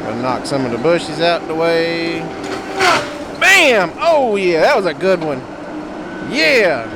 Gonna knock some of the bushes out the way. Bam! Oh yeah, that was a good one. Yeah!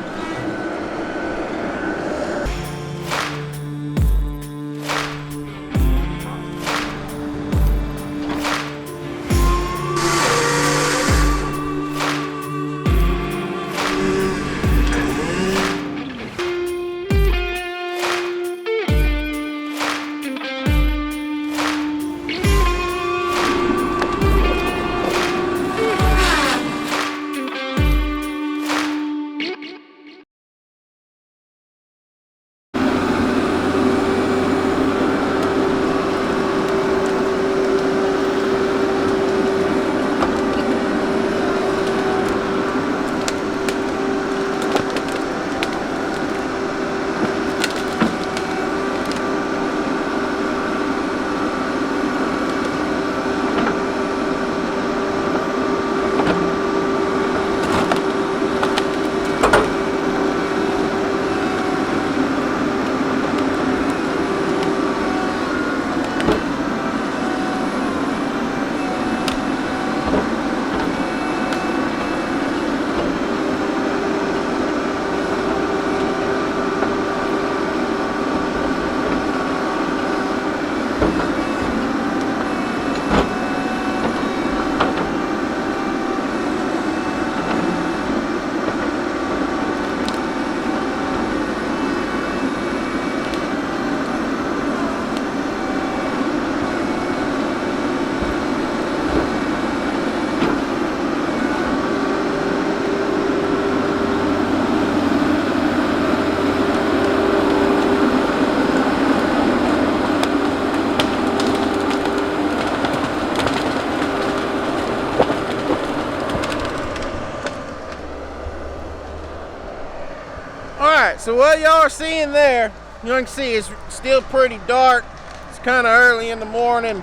So what y'all are seeing there, you can see it's still pretty dark. It's kind of early in the morning.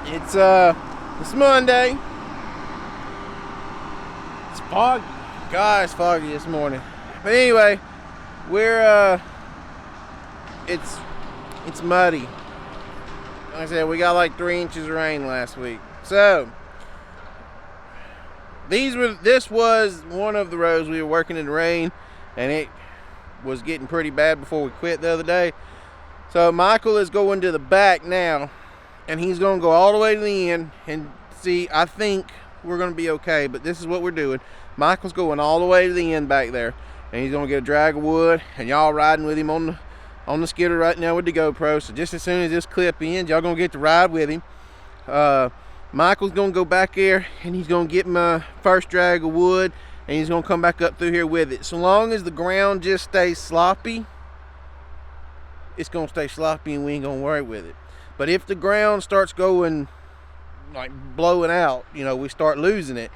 It's Monday. It's foggy. God, it's foggy this morning. But anyway, we're it's muddy. Like I said, we got like 3 inches of rain last week. So this was one of the roads we were working in the rain, and it was getting pretty bad before we quit the other day. So Michael is going to the back now, and he's going to go all the way to the end and see. I think we're going to be okay, but this is what we're doing. Michael's going all the way to the end back there, and he's going to get a drag of wood, and y'all riding with him on the skidder right now with the GoPro. So just as soon as this clip ends, y'all going to get to ride with him. Michael's going to go back there, and he's going to get my first drag of wood, and he's going to come back up through here with it. So long as the ground just stays sloppy, it's going to stay sloppy and we ain't going to worry with it. But if the ground starts going, like blowing out, you know, we start losing it,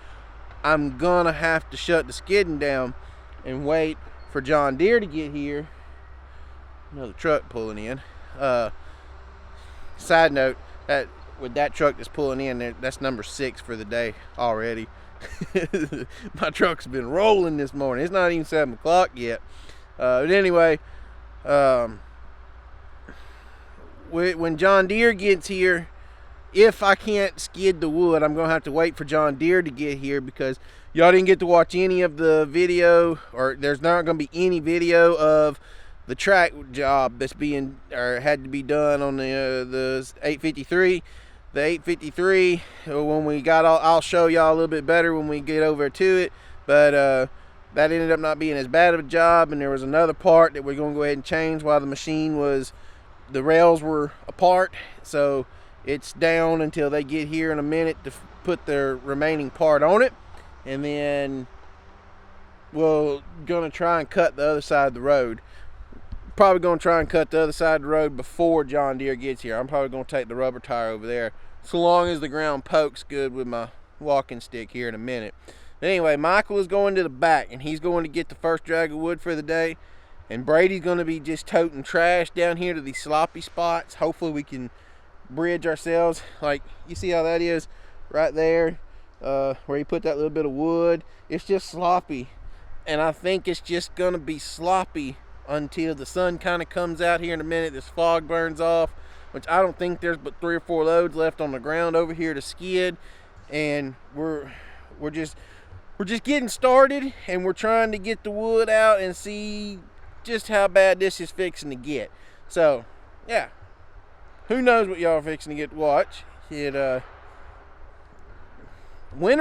I'm going to have to shut the skidding down and wait for John Deere to get here. Another truck pulling in. Side note, that with that truck that's pulling in there, that's number 6 for the day already. My truck's been rolling this morning. It's not even 7 o'clock yet. But anyway, when John Deere gets here, if I can't skid the wood, I'm gonna have to wait for John Deere to get here, because y'all didn't get to watch any of the video, or there's not gonna be any video of the track job that's being, or had to be done on the 853. The 853, when we got all, I'll show y'all a little bit better when we get over to it, but that ended up not being as bad of a job, and there was another part that we're going to go ahead and change while the machine was, the rails were apart, so it's down until they get here in a minute to put their remaining part on it, and then we're going to try and cut the other side of the road. Probably going to try and cut the other side of the road before John Deere gets here. I'm probably going to take the rubber tire over there, so long as the ground pokes good with my walking stick here in a minute. But anyway, Michael is going to the back, and he's going to get the first drag of wood for the day, and Brady's going to be just toting trash down here to these sloppy spots. Hopefully we can bridge ourselves. Like, you see how that is right there, where you put that little bit of wood. It's just sloppy, and I think it's just going to be sloppy until the sun kind of comes out here in a minute. This fog burns off. which I don't think there's but 3 or 4 loads left on the ground over here to skid, and we're just getting started, and we're trying to get the wood out and see just how bad this is fixing to get. So yeah, who knows what y'all are fixing to get to watch. Winter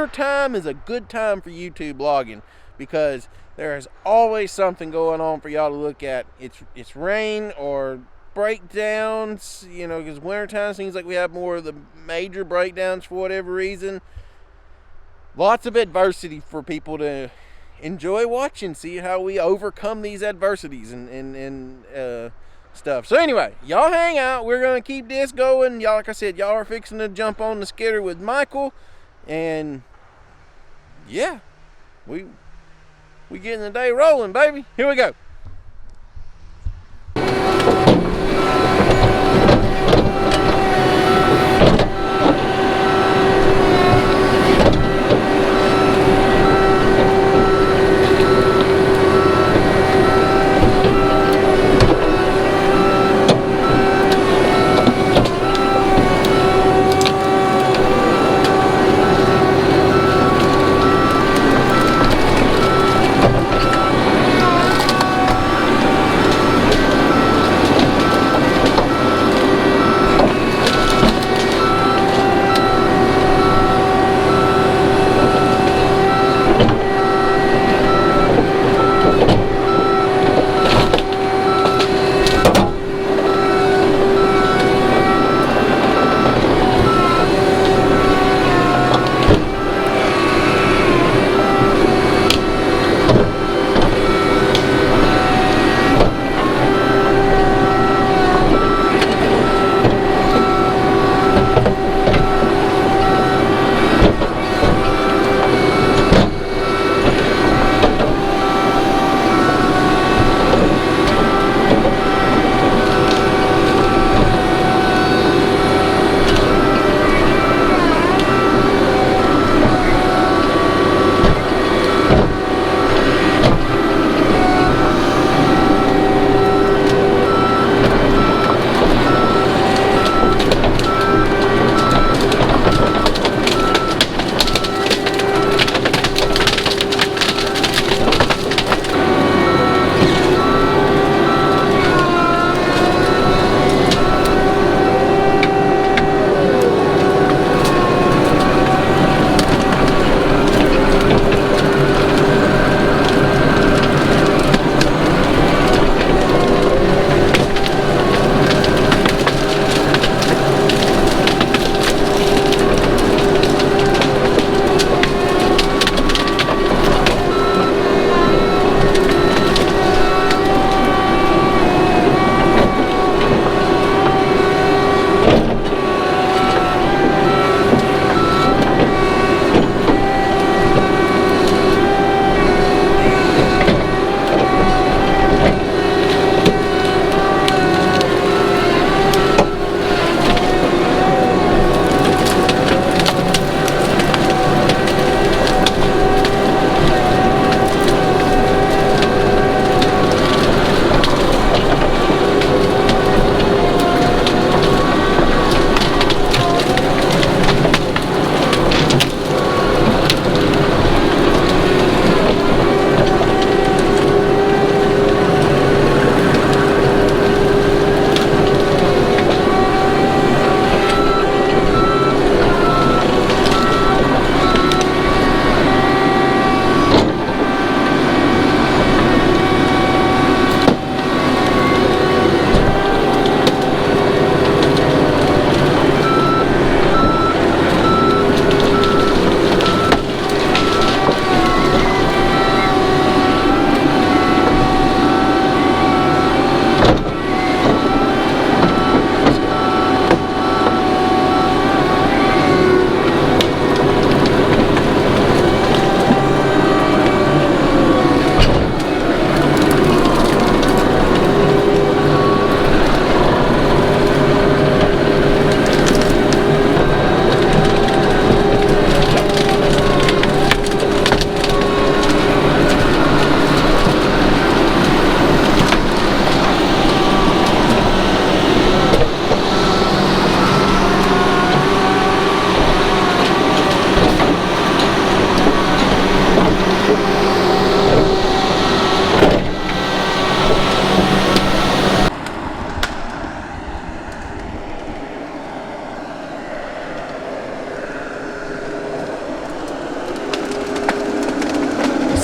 time is a good time for YouTube blogging because there is always something going on for y'all to look at. It's rain or breakdowns, you know, because wintertime seems like we have more of the major breakdowns for whatever reason. Lots of adversity for people to enjoy watching, see how we overcome these adversities and stuff. So anyway, y'all hang out. We're gonna keep this going. Y'all, like I said, y'all are fixing to jump on the skidder with Michael, and yeah, we getting the day rolling, baby. Here we go.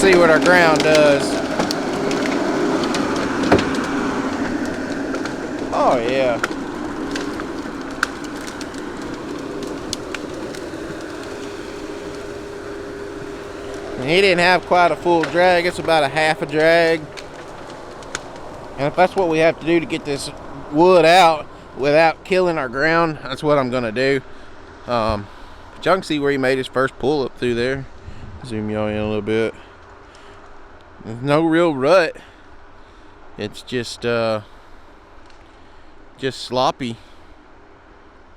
see what our ground does. Oh yeah. And he didn't have quite a full drag. It's about a half a drag. And if that's what we have to do to get this wood out without killing our ground, that's what I'm gonna do. But y'all can see where he made his first pull up through there. Zoom y'all in a little bit. There's no real rut. It's just sloppy.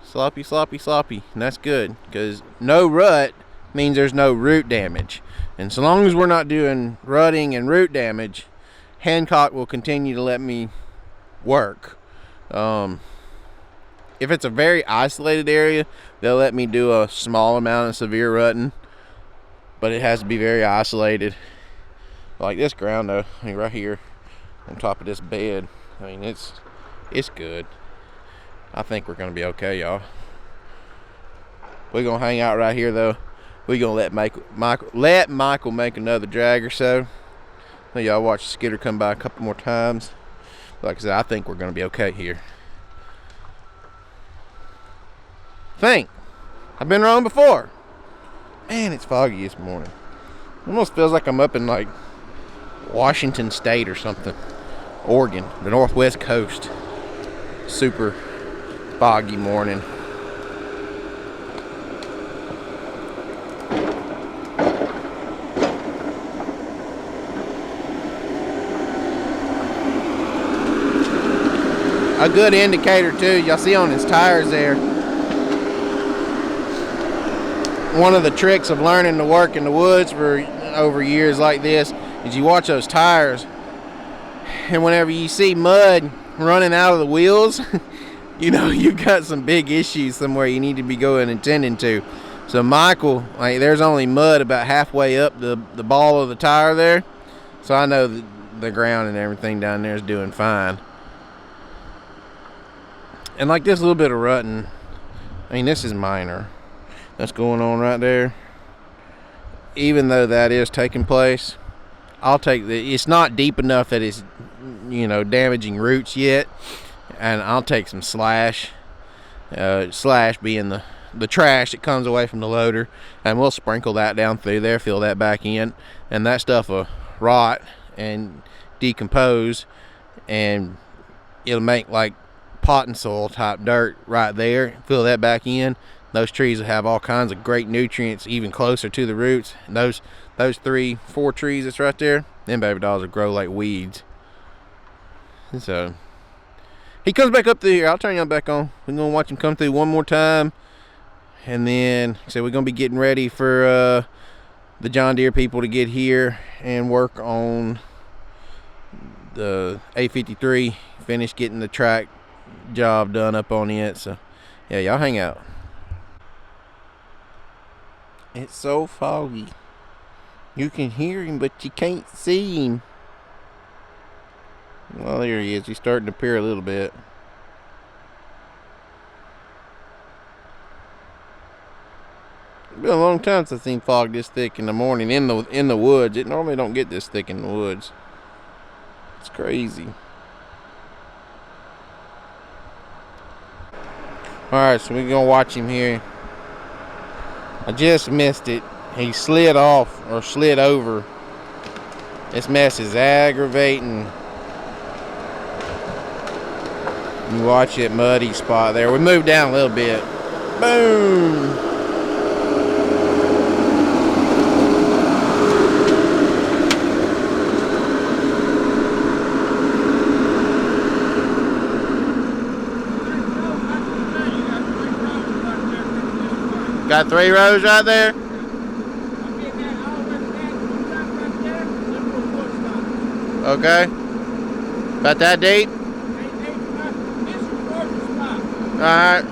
Sloppy, sloppy, sloppy. And that's good, because no rut means there's no root damage. And so long as we're not doing rutting and root damage, Hancock will continue to let me work. If it's a very isolated area, they'll let me do a small amount of severe rutting, but it has to be very isolated. Like this ground though, I mean, right here on top of this bed, I mean, it's good. I think we're gonna be okay, y'all. We're gonna hang out right here though. We're gonna let Michael make another drag or so. Let y'all watch the skidder come by a couple more times. Like I said, I think we're gonna be okay here. I've been wrong before. Man, it's foggy this morning. Almost feels like I'm up in like Washington State or something. Oregon, the northwest coast. Super foggy morning. A good indicator too, y'all see on his tires there. One of the tricks of learning to work in the woods for over years like this is you watch those tires, and whenever you see mud running out of the wheels, you know you've got some big issues somewhere you need to be going and tending to. So Michael, like, there's only mud about halfway up the ball of the tire there, so I know the ground and everything down there is doing fine. And like this little bit of rutting, I mean, this is minor. That's going on right there. Even though that is taking place, I'll take it's not deep enough that it's, you know, damaging roots yet, and I'll take some slash. Slash being the trash that comes away from the loader, and we'll sprinkle that down through there, fill that back in, and that stuff will rot and decompose, and it'll make like potting soil type dirt right there. Fill that back in. Those trees will have all kinds of great nutrients even closer to the roots. And those 3-4 trees that's right there, them baby dolls will grow like weeds. So he comes back up through here. I'll turn y'all back on. We're gonna watch him come through one more time, and then so we're gonna be getting ready for the John Deere people to get here and work on the A53. Finish getting the track job done up on it. So yeah, y'all hang out. It's so foggy. You can hear him, but you can't see him. Well, there he is. He's starting to appear a little bit. It's been a long time since I've seen fog this thick in the morning in the woods. It normally don't get this thick in the woods. It's crazy. Alright, so we're gonna watch him here. I just missed it. He slid off or slid over. This mess is aggravating. You watch that muddy spot there. We moved down a little bit. Boom! Got 3 rows right there? Okay. About that deep? Alright.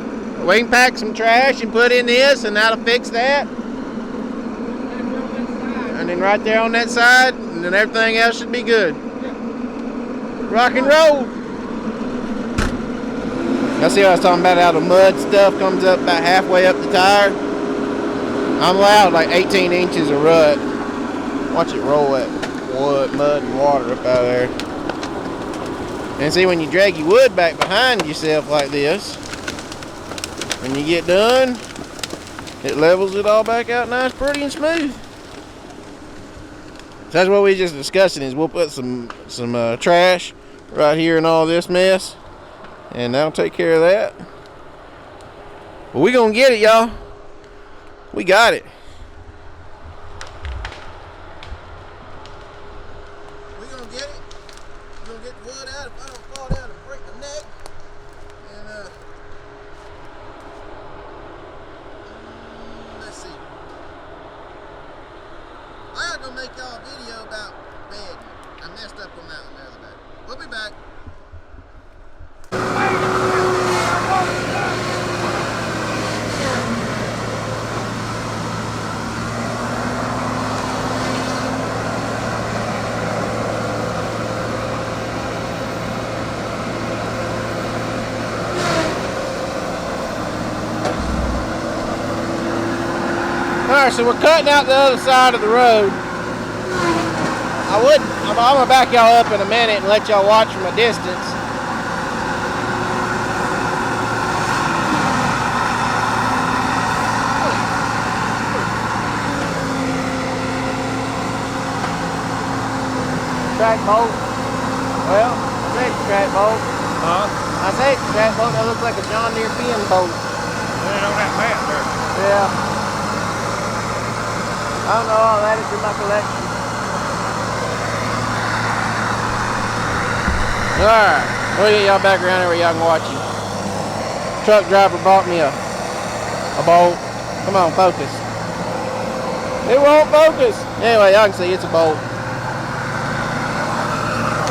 We can pack some trash and put in this, and that'll fix that. And then right there on that side, and then everything else should be good. Rock and roll. Y'all see what I was talking about, how the mud stuff comes up about halfway up the tire? I'm allowed like 18 inches of rut. Watch it roll that wood, mud, and water up out of there. And see, when you drag your wood back behind yourself like this, when you get done, it levels it all back out nice, pretty, and smooth. So that's what we just discussing, is we'll put some trash right here in all this mess, and that'll take care of that. But we gonna get it, y'all. We got it. We gonna get it. We're gonna get the wood out if I don't fall down and break my neck. And let's see. I was gonna make y'all a video about bedding. I messed up on that one the other day. We'll be back. Alright, so we're cutting out the other side of the road. I'm gonna back y'all up in a minute and let y'all watch from a distance. Track bolt. Well, I said track bolt. Huh? I said track bolt. That looks like a John Deere pin bolt. They don't have that there. Yeah. I don't know, I'll add it to my collection. Alright, we'll get y'all back around here where y'all can watch you. Truck driver brought me a bolt. Come on, focus. It won't focus. Anyway, y'all can see it's a bolt.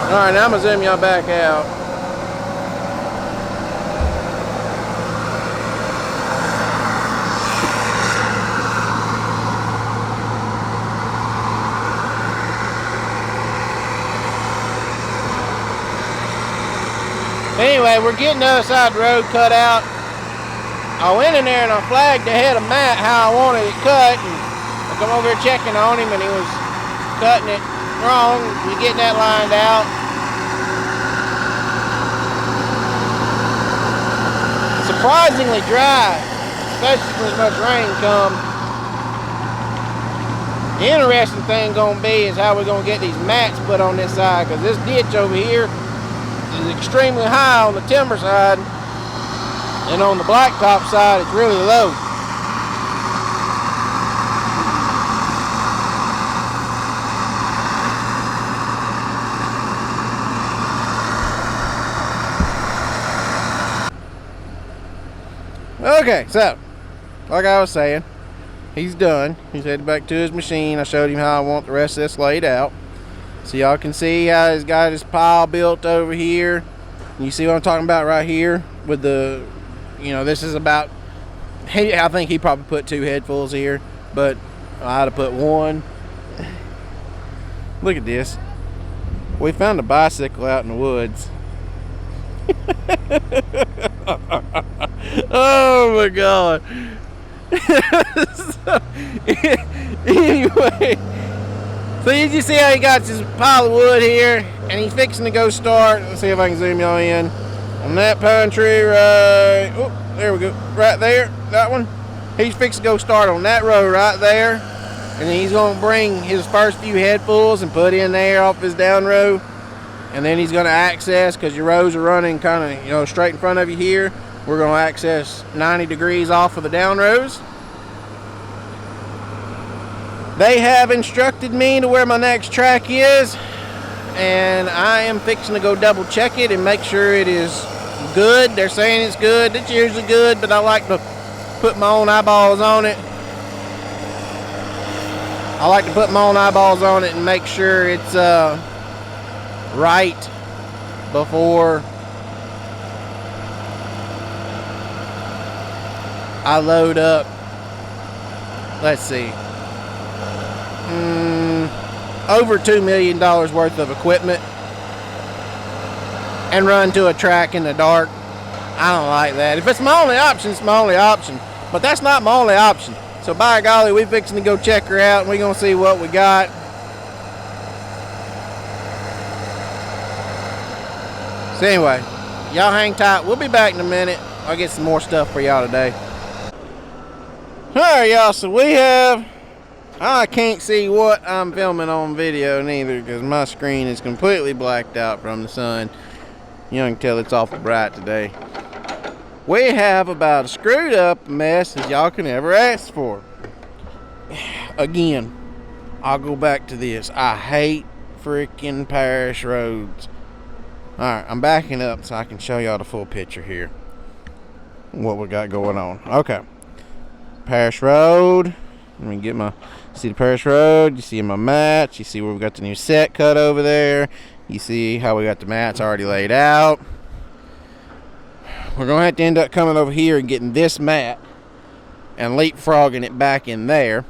Alright, now I'm gonna zoom y'all back out. Anyway, we're getting the other side of the road cut out. I went in there and I flagged ahead of Matt how I wanted it cut, and I come over here checking on him and he was cutting it wrong. We're getting that lined out. Surprisingly dry, especially for as much rain come. The interesting thing gonna be is how we're gonna get these mats put on this side, because this ditch over here is extremely high on the timber side, and on the blacktop side it's really low. Okay, so like I was saying, he's done. He's headed back to his machine. I showed him how I want the rest of this laid out. So y'all can see how he's got his pile built over here. You see what I'm talking about right here with the, you know, this is about, I think he probably put 2 headfuls here, but I had to put 1. Look at this. We found a bicycle out in the woods. Oh my God. So, anyway, so you see how he got this pile of wood here, and he's fixing to go start. Let's see if I can zoom y'all in on that pine tree right. Oh, there we go. Right there, that one. He's fixing to go start on that row right there, and then he's gonna bring his first few headfuls and put in there off his down row, and then he's gonna access, because your rows are running kind of, you know, straight in front of you here. We're gonna access 90 degrees off of the down rows. They have instructed me to where my next track is, and I am fixing to go double check it and make sure it is good. They're saying it's good. It's usually good, but I like to put my own eyeballs on it. I like to put my own eyeballs on it and make sure it's right before I load up. Let's see. Over $2 million worth of equipment and run to a track in the dark. I don't like that. If it's my only option, it's my only option. But that's not my only option. So by golly, we fixing to go check her out, and we're gonna see what we got. So anyway, y'all hang tight. We'll be back in a minute. I'll get some more stuff for y'all today. Alright, y'all, so we have, I can't see what I'm filming on video neither because my screen is completely blacked out from the sun. You can tell it's awful bright today. We have about as screwed up a mess as y'all can ever ask for. Again, I'll go back to this. I hate freaking parish roads. Alright, I'm backing up so I can show y'all the full picture here. What we got going on. Okay. Parish road. Let me get my, see the parish road. You see my mats. You see where we got the new set cut over there. You see how we got the mats already laid out. We're going to have to end up coming over here and getting this mat and leapfrogging it back in there.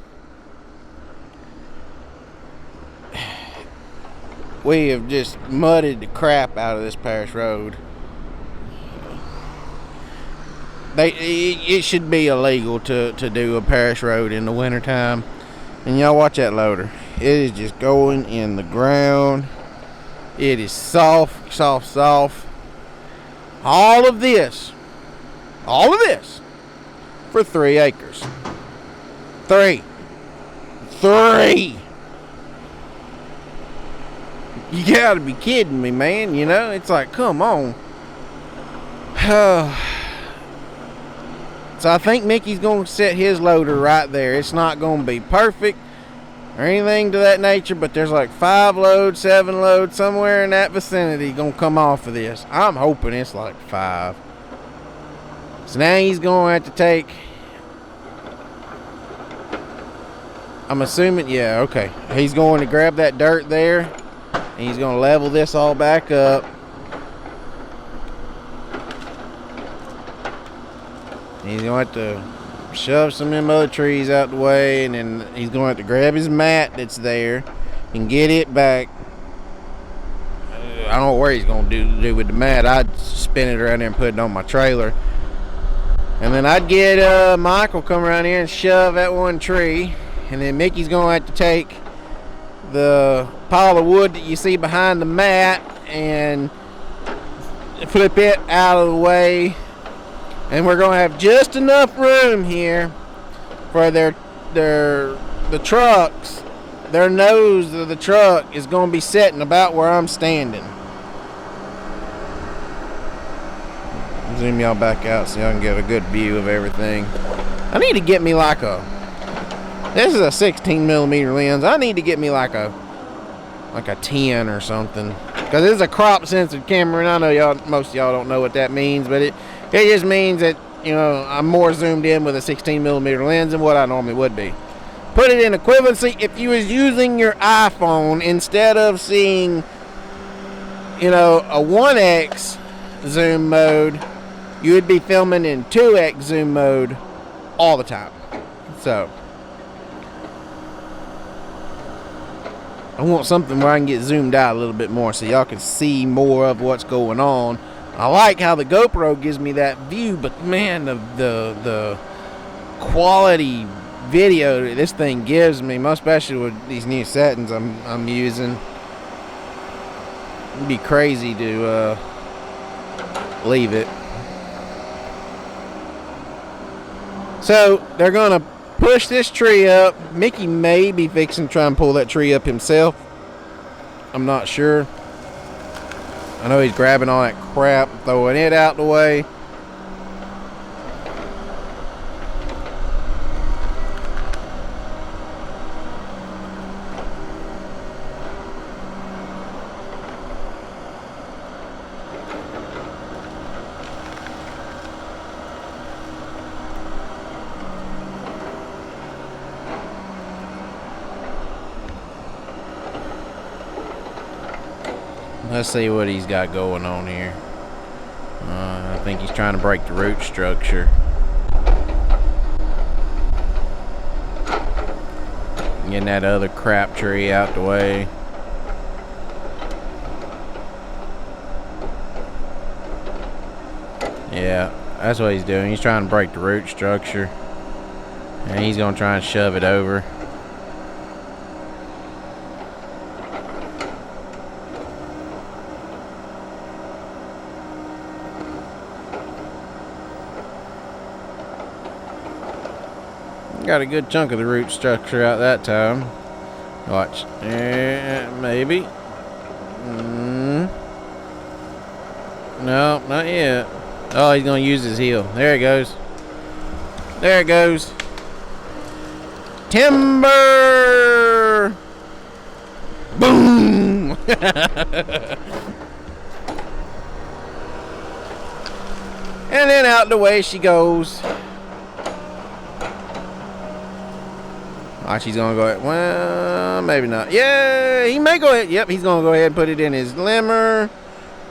We have just mudded the crap out of this parish road. It should be illegal to do a parish road in the wintertime. And y'all watch that loader. It is just going in the ground. It is soft. All of this for 3 acres. Three. You gotta be kidding me, man. You know, it's like, come on. So I think Mickey's going to set his loader right there. It's not going to be perfect or anything to that nature, but there's like 5 loads, 7 loads, somewhere in that vicinity going to come off of this. I'm hoping it's like 5. So now he's going to have to take, I'm assuming, yeah, okay. He's going to grab that dirt there, and he's going to level this all back up. He's going to have to shove some of them other trees out the way, and then he's going to have to grab his mat that's there and get it back. I don't know what he's going to do with the mat. I'd spin it around there and put it on my trailer. And then I'd get Michael come around here and shove that one tree. And then Mickey's going to have to take the pile of wood that you see behind the mat and flip it out of the way. And we're going to have just enough room here for the trucks. Their nose of the truck is going to be sitting about where I'm standing. Zoom y'all back out so y'all can get a good view of everything. I need to get me like a, this is a 16mm lens. I need to get me like a 10 or something. Because this is a crop sensitive camera, and I know most of y'all don't know what that means, but it just means that, you know, I'm more zoomed in with a 16mm lens than what I normally would be. Put it in equivalency, if you was using your iPhone, instead of seeing, you know, a 1x zoom mode, you would be filming in 2x zoom mode all the time. So I want something where I can get zoomed out a little bit more so y'all can see more of what's going on. I like how the GoPro gives me that view, but man, the quality video that this thing gives me, most especially with these new settings I'm using, it'd be crazy to leave it. So they're gonna push this tree up. Mickey may be fixing to try and pull that tree up himself. I'm not sure. I know he's grabbing all that crap, throwing it out the way. Let's see what he's got going on here. I think he's trying to break the root structure. Getting that other crap tree out the way. Yeah, that's what he's doing. He's trying to break the root structure. And he's going to try and shove it over. got a good chunk of the root structure out that time. Watch. Maybe. No, not yet. Oh, he's gonna use his heel. There it goes. There it goes. Timber! Boom! And then out the way she goes. Oh, she's gonna go ahead. Well, maybe not. Yeah, he may go ahead. Yep, he's gonna go ahead and put it in his limber.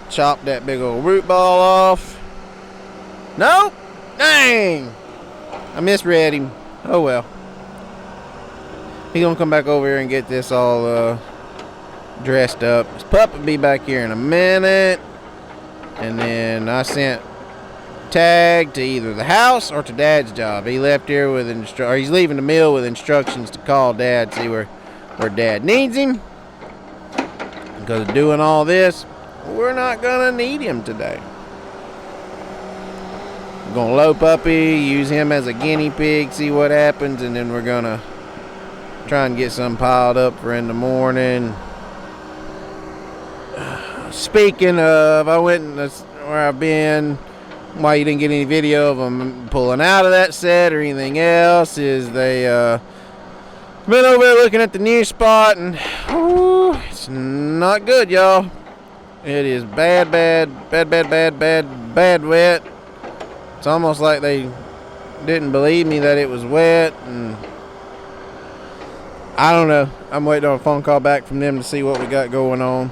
Chop that big old root ball off. Nope. Dang. I misread him. Oh well. He's gonna come back over here and get this all dressed up. His pup will be back here in a minute. And then I sent Tag to either the house or to Dad's job. He left here with he's leaving the mill with instructions to call Dad, see where Dad needs him. Because of doing all this, we're not gonna need him today. We're gonna low puppy, use him as a guinea pig, see what happens, and then we're gonna try and get some piled up for in the morning. Speaking of, I went and that's where I've been. Why you didn't get any video of them pulling out of that set or anything else is they been over there looking at the new spot, and it's not good, y'all. It is bad wet. It's almost like they didn't believe me that it was wet, and I don't know. I'm waiting on a phone call back from them to see what we got going on.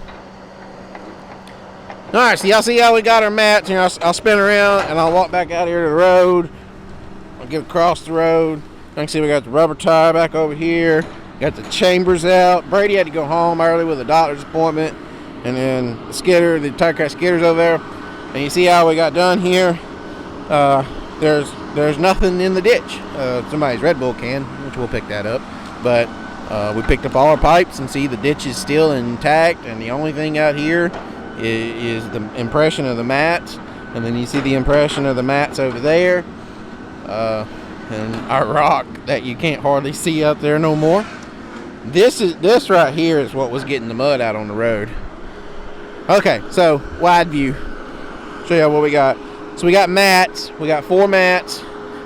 Alright, so y'all see how we got our mats. You know, I'll spin around and I'll walk back out here to the road. I'll get across the road. You can see we got the rubber tire back over here. Got the chambers out. Brady had to go home early with a doctor's appointment. And then the skidder, the Tigercat skidder's over there. And you see how we got done here. There's nothing in the ditch. Somebody's Red Bull can, which we'll pick that up. But we picked up all our pipes and see the ditch is still intact. And the only thing out here is the impression of the mats, and then you see the impression of the mats over there, and our rock that you can't hardly see out there no more. This right here is what was getting the mud out on the road. Okay, so wide view. Show you what we got. So we got mats. We got 4 mats,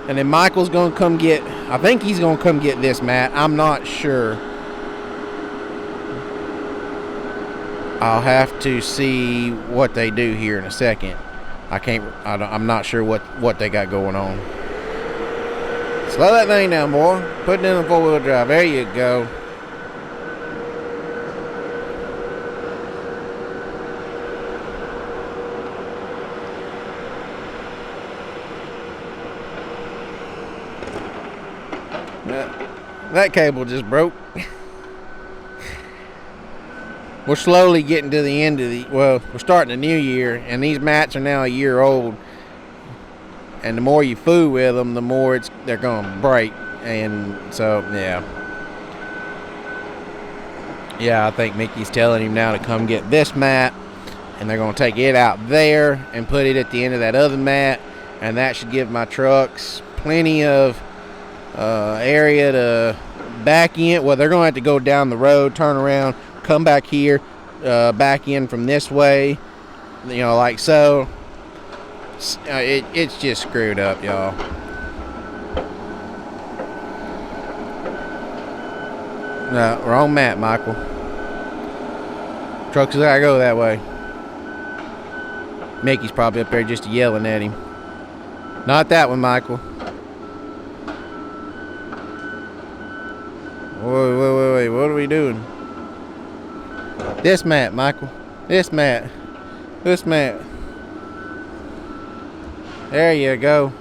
and then Michael's gonna come get. I think he's gonna come get this mat. I'm not sure. I'll have to see what they do here in a second. I'm not sure what they got going on. Slow that thing down, boy. Put it in the 4-wheel drive. There you go. That cable just broke. We're slowly getting to the end of we're starting a new year, and these mats are now a year old. And the more you fool with them, the more they're gonna break. And so, yeah, I think Mickey's telling him now to come get this mat, and they're gonna take it out there and put it at the end of that other mat, and that should give my trucks plenty of area to back in. Well, they're gonna have to go down the road, turn around, come back here, back in from this way, you know, like so. It's just screwed up, y'all. No, wrong mat, Michael. Trucks gotta go that way. Mickey's probably up there just yelling at him. Not that one, Michael. Wait, what are we doing? This mat, Michael. This mat. This mat. There you go.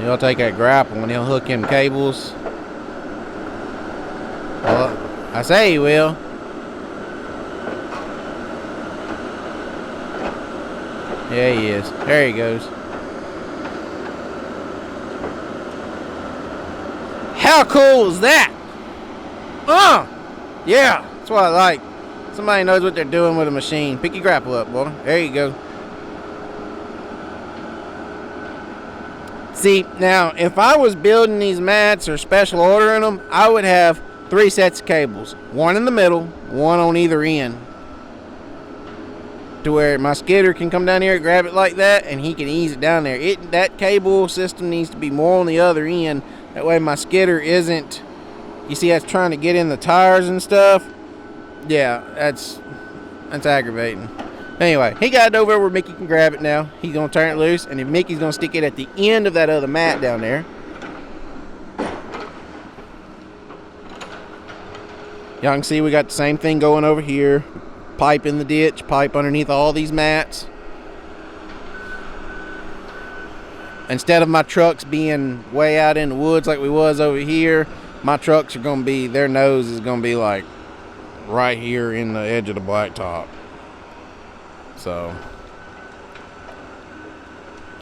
He'll take that grapple and he'll hook him cables. Well, I say he will. Yeah, he is. There he goes. How cool is that? Yeah, that's what I like. Somebody knows what they're doing with a machine. Pick your grapple up, boy. There you go. See, now, if I was building these mats or special ordering them, I would have 3 sets of cables. One in the middle, one on either end. To where my skidder can come down here, grab it like that, and he can ease it down there. That cable system needs to be more on the other end. That way my skidder isn't, you see, that's trying to get in the tires and stuff. Yeah, that's aggravating. Anyway, he got it over where Mickey can grab it now. He's going to turn it loose, and then Mickey's going to stick it at the end of that other mat down there. Y'all can see we got the same thing going over here. Pipe in the ditch, pipe underneath all these mats. Instead of my trucks being way out in the woods like we was over here, my trucks are going to be, their nose is going to be like right here in the edge of the blacktop. So,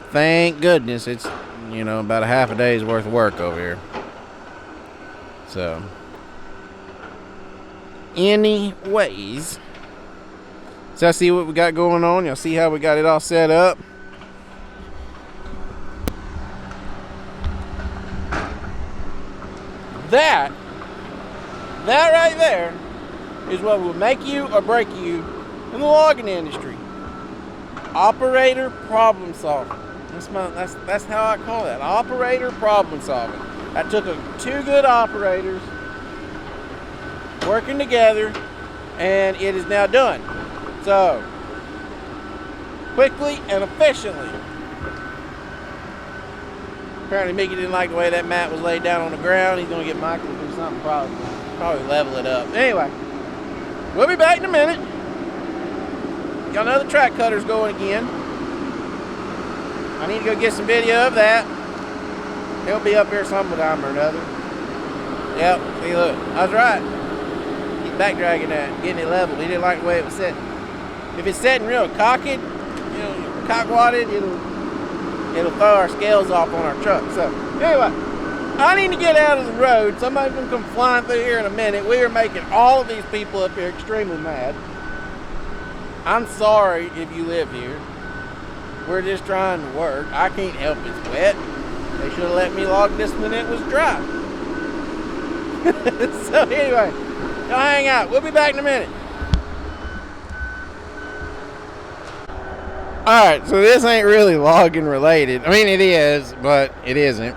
thank goodness it's, you know, about a half a day's worth of work over here. So, anyways, so I see what we got going on. Y'all see how we got it all set up. That right there is what will make you or break you in the logging industry. Operator problem solving. That's how I call that. Operator problem solving. I took 2 good operators working together, and it is now done. So, quickly and efficiently. Apparently Mickey didn't like the way that mat was laid down on the ground. He's going to get Michael to do something, probably level it up. Anyway, we'll be back in a minute. Y'all know the track cutter's going again. I need to go get some video of that. He'll be up here sometime or another. Yep, see, look, I was right. He's back dragging that, getting it leveled. He didn't like the way it was set. If it's setting real cocked, you know, cock-wadded, it'll throw our scales off on our truck. So, anyway, I need to get out of the road. Somebody's going to come flying through here in a minute. We are making all of these people up here extremely mad. I'm sorry if you live here. We're just trying to work. I can't help it's wet. They should have let me log this when it was dry. So, anyway, y'all hang out. We'll be back in a minute. Alright, so this ain't really logging related. I mean, it is, but it isn't.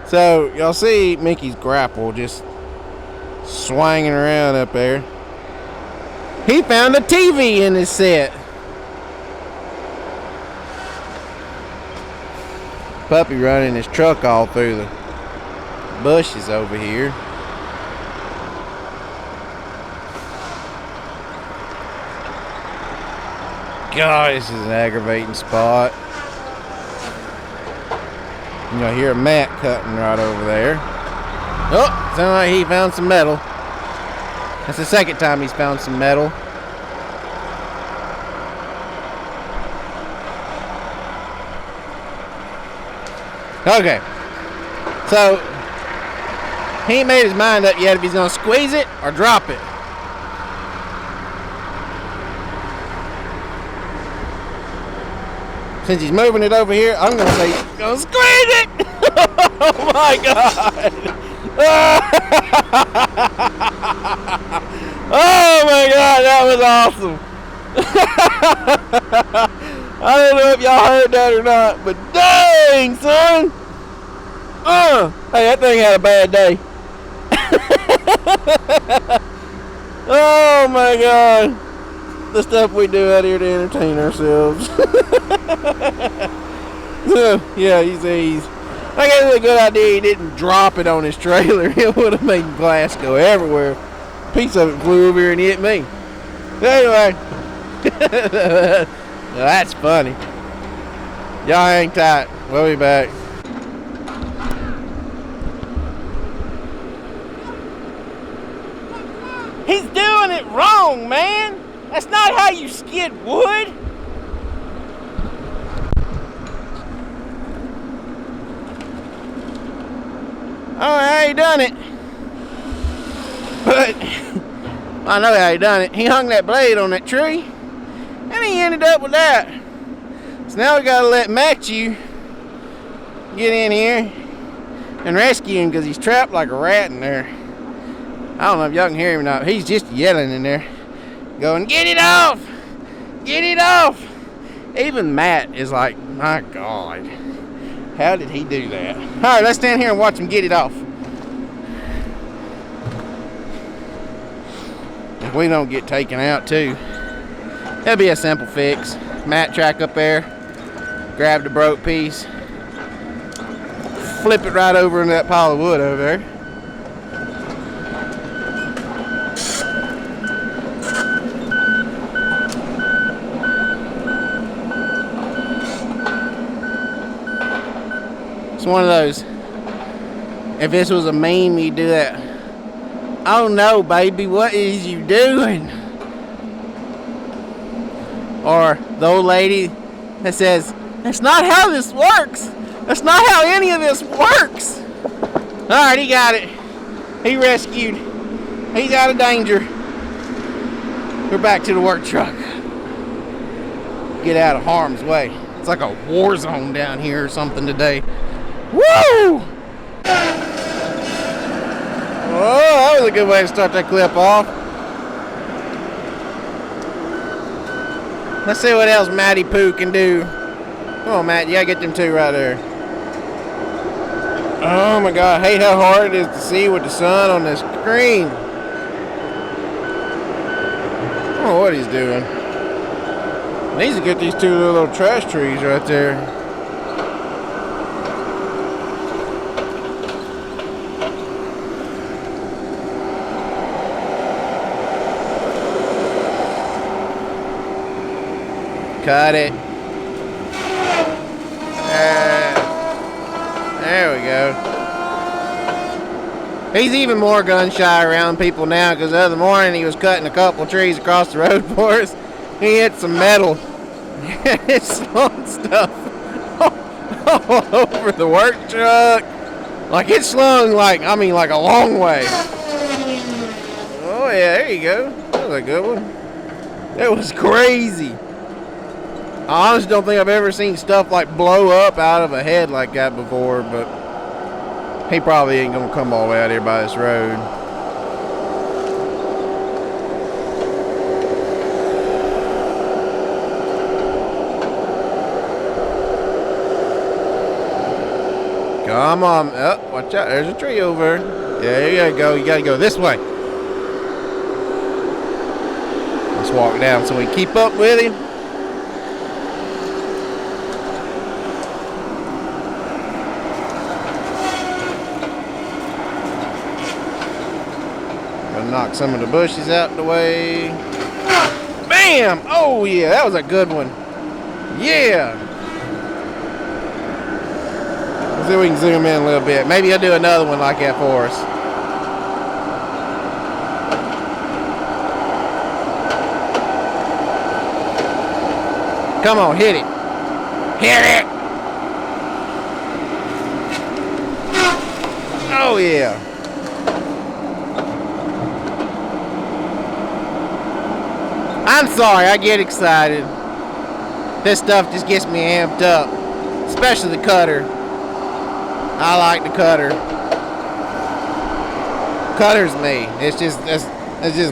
So, y'all see Mickey's grapple just swinging around up there. He found a TV in his set. Puppy running his truck all through the bushes over here. God, this is an aggravating spot. And you'll hear a mat cutting right over there. Oh, sounds like he found some metal. That's the second time he's found some metal. Okay. So, he ain't made his mind up yet if he's going to squeeze it or drop it. Since he's moving it over here, I'm going to say, go squeeze it! Oh my God! Oh my God, that was awesome! I don't know if y'all heard that or not, but dang, son! Hey, that thing had a bad day. Oh my God! The stuff we do out here to entertain ourselves. Yeah, he's I guess it's a good idea he didn't drop it on his trailer. It would have made glass go everywhere. A piece of it flew over here and hit me. Anyway. Well, that's funny. Y'all hang tight. We'll be back. He's doing it wrong, man. That's not how you skid wood. I don't know how he done it, but I know how he done it. He hung that blade on that tree, and he ended up with that. So now we gotta let Matthew get in here and rescue him because he's trapped like a rat in there. I don't know if y'all can hear him or not. He's just yelling in there, going, "Get it off! Get it off!" Even Matt is like, "My God, how did he do that?" All right, let's stand here and watch him get it off. If we don't get taken out too, that'll be a simple fix. Matt track up there, grab the broke piece, flip it right over into that pile of wood over there. It's one of those, if this was a meme, you'd do that. "Oh no, baby, what is you doing?" Or the old lady that says, "That's not how this works. That's not how any of this works." Alright, he got it. He rescued. He's out of danger. We're back to the work truck. Get out of harm's way. It's like a war zone down here or something today. Woo! Oh, that was a good way to start that clip off. Let's see what else Matty Poo can do. Come on, Matt, you gotta get them two right there. Oh my God, I hate how hard it is to see with the sun on this screen. I don't know what he's doing. He needs to get these two little trash trees right there. Cut it. There we go. He's even more gun shy around people now because the other morning he was cutting a couple trees across the road for us. He hit some metal. It's slung stuff all over the work truck. Like it slung like a long way. Oh yeah, there you go. That was a good one. That was crazy. I honestly don't think I've ever seen stuff like blow up out of a head like that before, but he probably ain't gonna come all the way out here by this road. Come on. Oh, watch out. There's a tree over. There you go. You gotta go this way. Let's walk down so we can keep up with him. Knock some of the bushes out the way. Bam! Oh yeah, that was a good one. Yeah. Let's see if we can zoom in a little bit. Maybe I'll do another one like that for us. Come on, hit it. Hit it! Oh yeah. I'm sorry, I get excited. This stuff just gets me amped up. Especially the cutter. I like the cutter. Cutter's me. It's just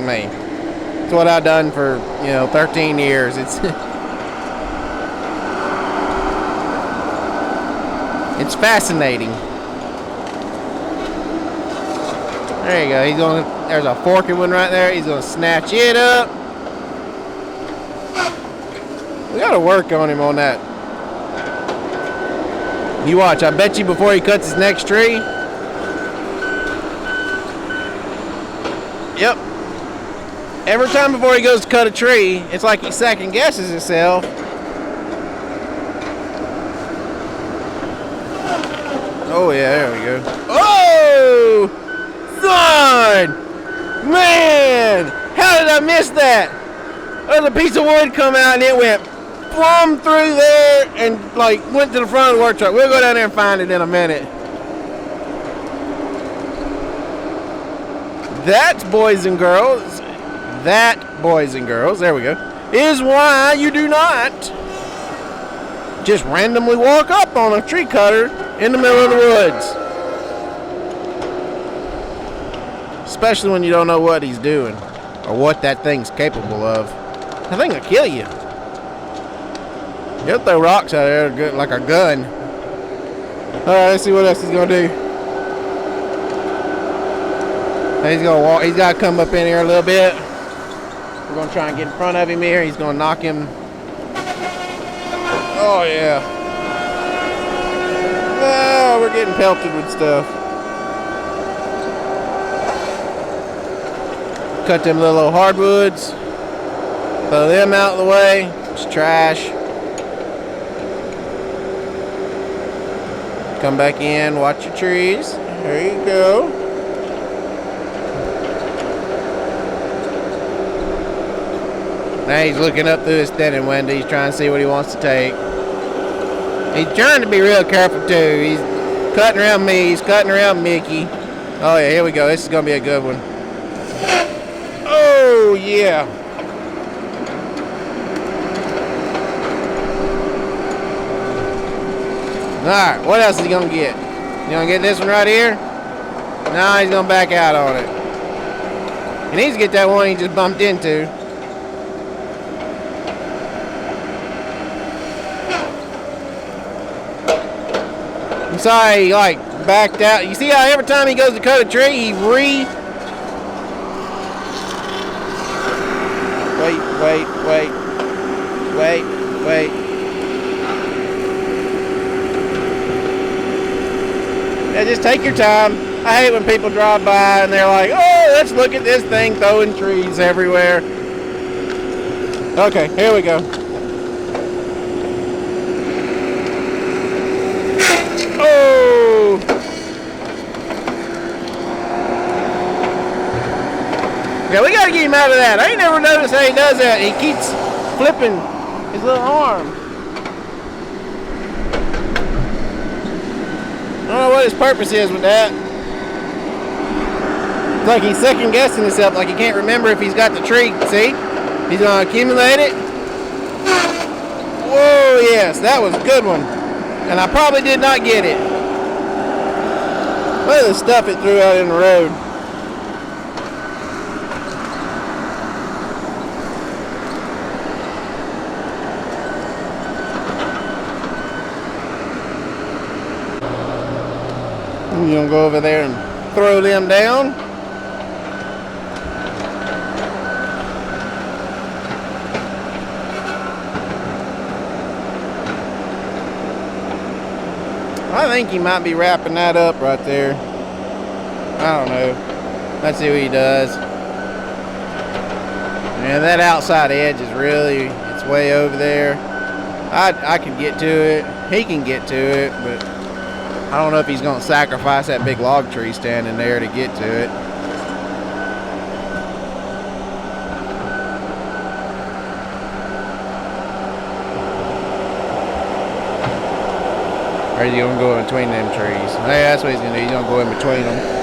me. It's what I've done for, 13 years. It's it's fascinating. There you go. There's a forky one right there. He's gonna snatch it up. We gotta work on him on that. You watch, I bet you before he cuts his next tree. Yep. Every time before he goes to cut a tree, it's like he second guesses himself. Oh yeah, there we go. Oh! Son! Man! How did I miss that? There's a piece of wood come out and it went plumb through there and went to the front of the work truck. We'll go down there and find it in a minute. That's, boys and girls, That, boys and girls, there we go, is why you do not just randomly walk up on a tree cutter in the middle of the woods. Especially when you don't know what he's doing or what that thing's capable of. That thing will kill you. He'll throw rocks out there like a gun. Alright, let's see what else he's gonna do. He's gonna walk, he's gotta come up in here a little bit. We're gonna try and get in front of him here. He's gonna knock him. Oh yeah. Oh, we're getting pelted with stuff. Cut them little hardwoods. Throw them out of the way. It's trash. Come back in, watch your trees. There you go. Now he's looking up through his thinning window. He's trying to see what he wants to take. He's trying to be real careful too. He's cutting around me. He's cutting around Mickey. Oh yeah, here we go. This is gonna be a good one. Oh yeah. Alright, what else is he gonna get? You gonna get this one right here? No, he's gonna back out on it. He needs to get that one he just bumped into. I'm sorry he like backed out. You see how every time he goes to cut a tree, he Wait. Yeah, just take your time. I hate when people drive by and they're like, oh, let's look at this thing throwing trees everywhere. Okay, here we go. Oh! Yeah, we gotta get him out of that. I ain't never noticed how he does that. He keeps flipping his little arm. I don't know what his purpose is with that. It's like he's second guessing himself, like he can't remember if he's got the tree. See? He's gonna accumulate it. Whoa, yes, that was a good one. And I probably did not get it. Look at the stuff it threw out in the road. You gonna go over there and throw them down? I think he might be wrapping that up right there. I don't know. Let's see what he does. Yeah, that outside edge is really, it's way over there. I could get to it. He can get to it, but I don't know if he's going to sacrifice that big log tree standing there to get to it. Or is he going to go in between them trees? Hey, that's what he's going to do. He's going to go in between them.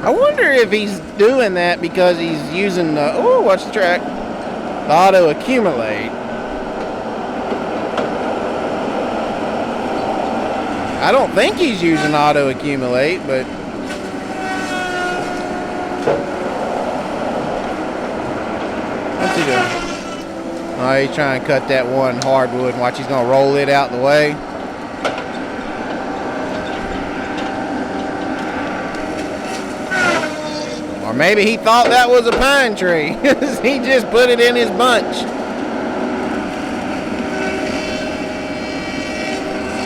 I wonder if he's doing that because he's using the, oh, watch the track, the auto accumulate. I don't think he's using auto accumulate, but what's he doing? Oh, he's trying to cut that one hardwood. Watch, he's gonna roll it out the way. Or maybe he thought that was a pine tree. He just put it in his bunch.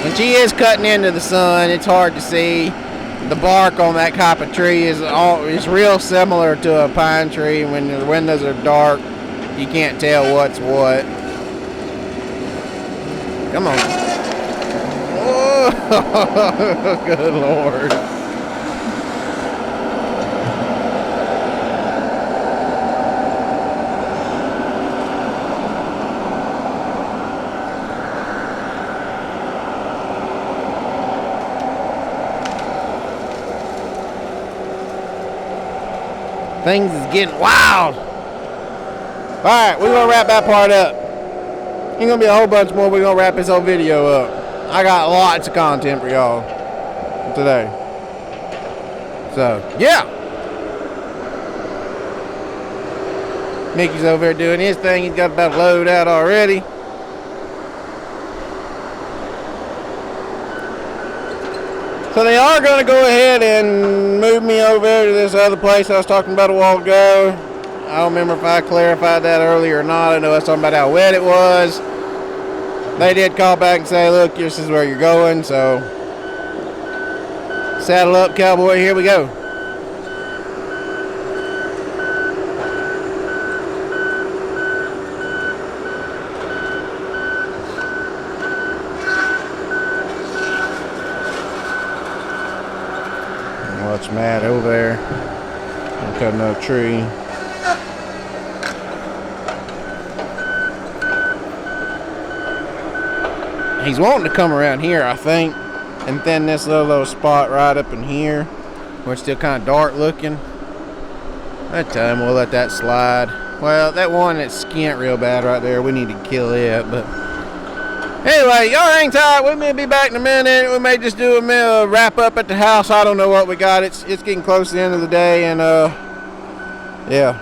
When she is cutting into the sun, it's hard to see. The bark on that type of tree is real similar to a pine tree. When the windows are dark, you can't tell what's what. Come on. Whoa. Oh, good Lord. Things is getting wild. All right, we're gonna wrap that part up. Ain't gonna be a whole bunch more. We're gonna wrap this whole video up. I got lots of content for y'all today. So, yeah. Mickey's over there doing his thing. He's got about a load out already. So they are going to go ahead and move me over to this other place I was talking about a while ago. I don't remember if I clarified that earlier or not. I know I was talking about how wet it was. They did call back and say, look, this is where you're going. So saddle up, cowboy. Here we go. Watch Matt over there. I'm cutting up a tree. He's wanting to come around here, I think, and then this little spot right up in here where it's still kind of dark looking. That time we'll let that slide. Well, that one that's skint real bad right there, we need to kill it. But anyway, y'all hang tight. We may be back in a minute. We may just do a wrap up at the house. I don't know what we got. It's getting close to the end of the day, and yeah,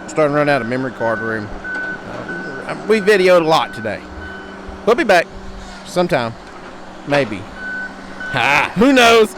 I'm starting to run out of memory card room. We videoed a lot today. We'll be back sometime, maybe. Who knows?